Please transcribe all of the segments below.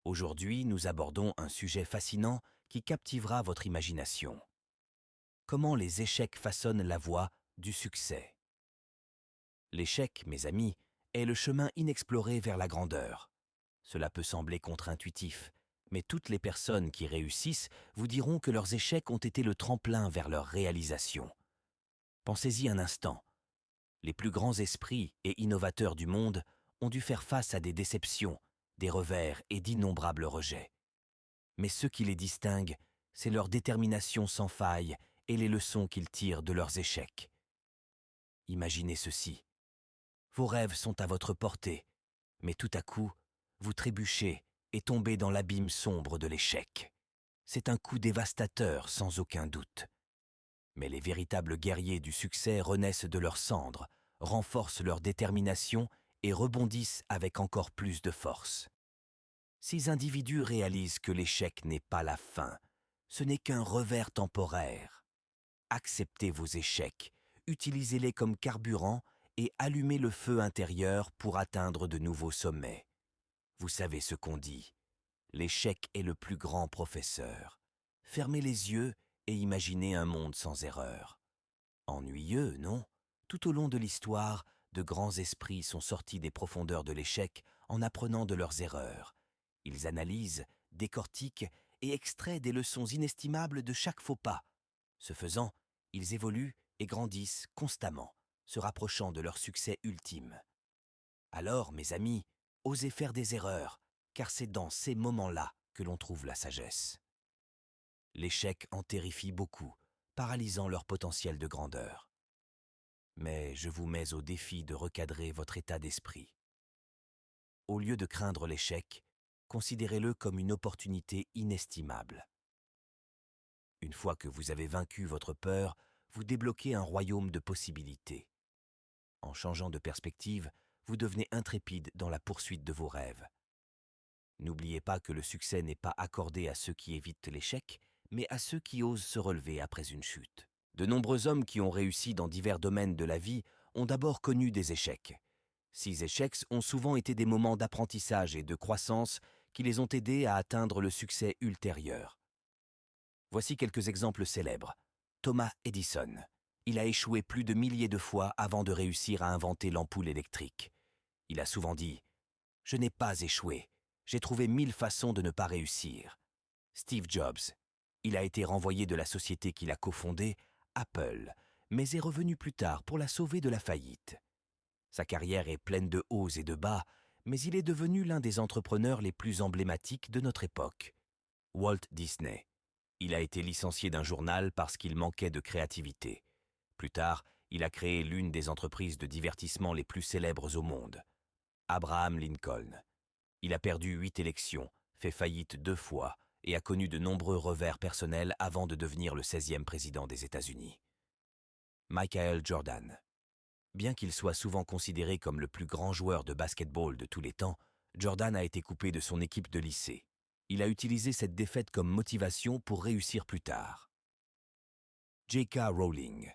Aujourd'hui, nous abordons un sujet fascinant qui captivera votre imagination. Comment les échecs façonnent la voie du succès. L'échec, mes amis, est le chemin inexploré vers la grandeur. Cela peut sembler contre-intuitif, mais toutes les personnes qui réussissent vous diront que leurs échecs ont été le tremplin vers leur réalisation. Pensez-y un instant. Les plus grands esprits et innovateurs du monde ont dû faire face à des déceptions, des revers et d'innombrables rejets. Mais ce qui les distingue, c'est leur détermination sans faille et les leçons qu'ils tirent de leurs échecs. Imaginez ceci. Vos rêves sont à votre portée, mais tout à coup, vous trébuchez et tombez dans l'abîme sombre de l'échec. C'est un coup dévastateur, sans aucun doute. Mais les véritables guerriers du succès renaissent de leurs cendres, renforcent leur détermination et rebondissent avec encore plus de force. Ces individus réalisent que l'échec n'est pas la fin, ce n'est qu'un revers temporaire. Acceptez vos échecs, utilisez-les comme carburant et allumez le feu intérieur pour atteindre de nouveaux sommets. Vous savez ce qu'on dit, l'échec est le plus grand professeur. Fermez les yeux et imaginez un monde sans erreur. Ennuyeux, non? Tout au long de l'histoire, de grands esprits sont sortis des profondeurs de l'échec en apprenant de leurs erreurs. Ils analysent, décortiquent et extraient des leçons inestimables de chaque faux pas. Ce faisant, ils évoluent et grandissent constamment, se rapprochant de leur succès ultime. Alors, mes amis, osez faire des erreurs, car c'est dans ces moments-là que l'on trouve la sagesse. L'échec en terrifie beaucoup, paralysant leur potentiel de grandeur. Mais je vous mets au défi de recadrer votre état d'esprit. Au lieu de craindre l'échec, considérez-le comme une opportunité inestimable. Une fois que vous avez vaincu votre peur, vous débloquez un royaume de possibilités. En changeant de perspective, vous devenez intrépide dans la poursuite de vos rêves. N'oubliez pas que le succès n'est pas accordé à ceux qui évitent l'échec, mais à ceux qui osent se relever après une chute. De nombreux hommes qui ont réussi dans divers domaines de la vie ont d'abord connu des échecs. Ces échecs ont souvent été des moments d'apprentissage et de croissance qui les ont aidés à atteindre le succès ultérieur. Voici quelques exemples célèbres. Thomas Edison. Il a échoué plus de milliers de fois avant de réussir à inventer l'ampoule électrique. Il a souvent dit « Je n'ai pas échoué, j'ai trouvé 1000 façons de ne pas réussir ». Steve Jobs. Il a été renvoyé de la société qu'il a cofondée, Apple, mais est revenu plus tard pour la sauver de la faillite. Sa carrière est pleine de hauts et de bas, mais il est devenu l'un des entrepreneurs les plus emblématiques de notre époque. Walt Disney. Il a été licencié d'un journal parce qu'il manquait de créativité. Plus tard, il a créé l'une des entreprises de divertissement les plus célèbres au monde. Abraham Lincoln. Il a perdu 8 élections, fait faillite 2 fois et a connu de nombreux revers personnels avant de devenir le 16e président des États-Unis. Michael Jordan. Bien qu'il soit souvent considéré comme le plus grand joueur de basket-ball de tous les temps, Jordan a été coupé de son équipe de lycée. Il a utilisé cette défaite comme motivation pour réussir plus tard. J.K. Rowling.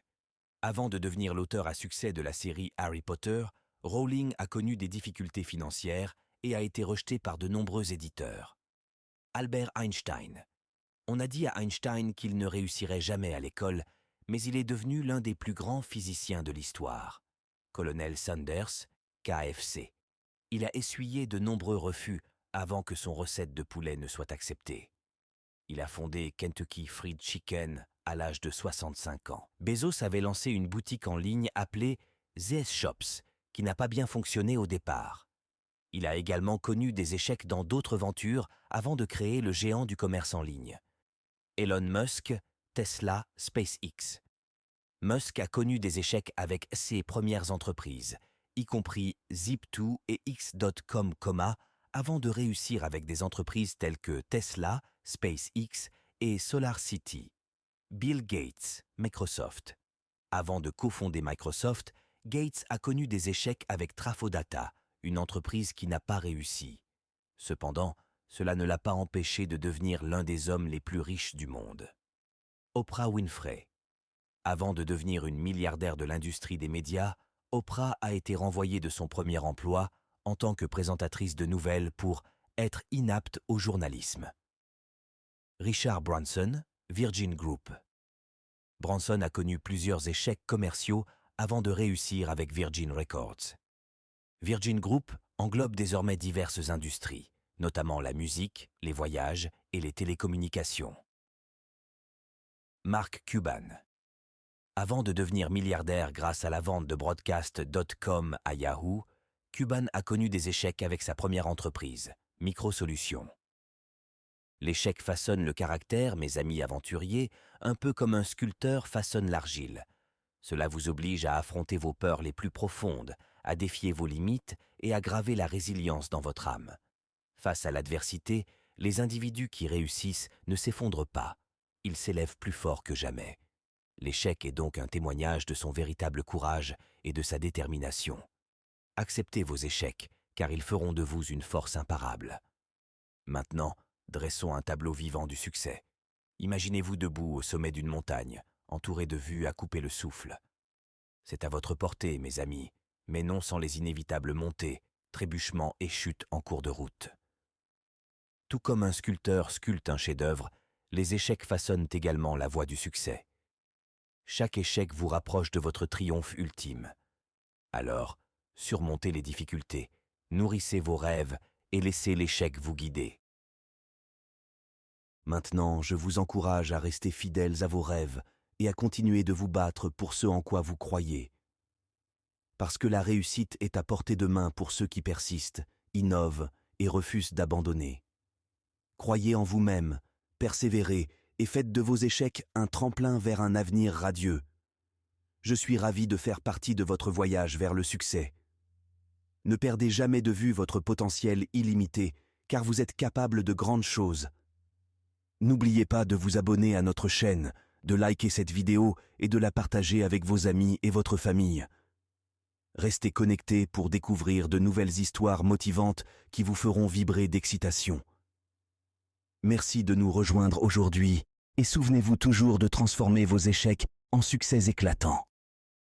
Avant de devenir l'auteur à succès de la série Harry Potter, Rowling a connu des difficultés financières et a été rejeté par de nombreux éditeurs. Albert Einstein. On a dit à Einstein qu'il ne réussirait jamais à l'école, mais il est devenu l'un des plus grands physiciens de l'histoire. Colonel Sanders, KFC. Il a essuyé de nombreux refus avant que son recette de poulet ne soit acceptée. Il a fondé Kentucky Fried Chicken à l'âge de 65 ans. Bezos avait lancé une boutique en ligne appelée ZS Shops, qui n'a pas bien fonctionné au départ. Il a également connu des échecs dans d'autres ventures avant de créer le géant du commerce en ligne. Elon Musk, Tesla, SpaceX. Musk a connu des échecs avec ses premières entreprises, y compris Zip2 et X.com, avant de réussir avec des entreprises telles que Tesla, SpaceX et SolarCity. Bill Gates, Microsoft. Avant de cofonder Microsoft, Gates a connu des échecs avec Trafodata, une entreprise qui n'a pas réussi. Cependant, cela ne l'a pas empêché de devenir l'un des hommes les plus riches du monde. Oprah Winfrey. Avant de devenir une milliardaire de l'industrie des médias, Oprah a été renvoyée de son premier emploi en tant que présentatrice de nouvelles pour être inapte au journalisme. Richard Branson, Virgin Group. Branson a connu plusieurs échecs commerciaux avant de réussir avec Virgin Records. Virgin Group englobe désormais diverses industries, notamment la musique, les voyages et les télécommunications. Mark Cuban. Avant de devenir milliardaire grâce à la vente de Broadcast.com à Yahoo, Cuban a connu des échecs avec sa première entreprise, Microsolutions. L'échec façonne le caractère, mes amis aventuriers, un peu comme un sculpteur façonne l'argile. Cela vous oblige à affronter vos peurs les plus profondes, à défier vos limites et à graver la résilience dans votre âme. Face à l'adversité, les individus qui réussissent ne s'effondrent pas, ils s'élèvent plus fort que jamais. L'échec est donc un témoignage de son véritable courage et de sa détermination. Acceptez vos échecs, car ils feront de vous une force imparable. Maintenant, dressons un tableau vivant du succès. Imaginez-vous debout au sommet d'une montagne, entouré de vues à couper le souffle. C'est à votre portée, mes amis, mais non sans les inévitables montées, trébuchements et chutes en cours de route. Tout comme un sculpteur sculpte un chef-d'œuvre, les échecs façonnent également la voie du succès. Chaque échec vous rapproche de votre triomphe ultime. Alors, surmontez les difficultés, nourrissez vos rêves et laissez l'échec vous guider. Maintenant, je vous encourage à rester fidèles à vos rêves et à continuer de vous battre pour ce en quoi vous croyez. Parce que la réussite est à portée de main pour ceux qui persistent, innovent et refusent d'abandonner. Croyez en vous-même, persévérez et faites de vos échecs un tremplin vers un avenir radieux. Je suis ravi de faire partie de votre voyage vers le succès. Ne perdez jamais de vue votre potentiel illimité, car vous êtes capable de grandes choses. N'oubliez pas de vous abonner à notre chaîne, de liker cette vidéo et de la partager avec vos amis et votre famille. Restez connectés pour découvrir de nouvelles histoires motivantes qui vous feront vibrer d'excitation. Merci de nous rejoindre aujourd'hui et souvenez-vous toujours de transformer vos échecs en succès éclatants.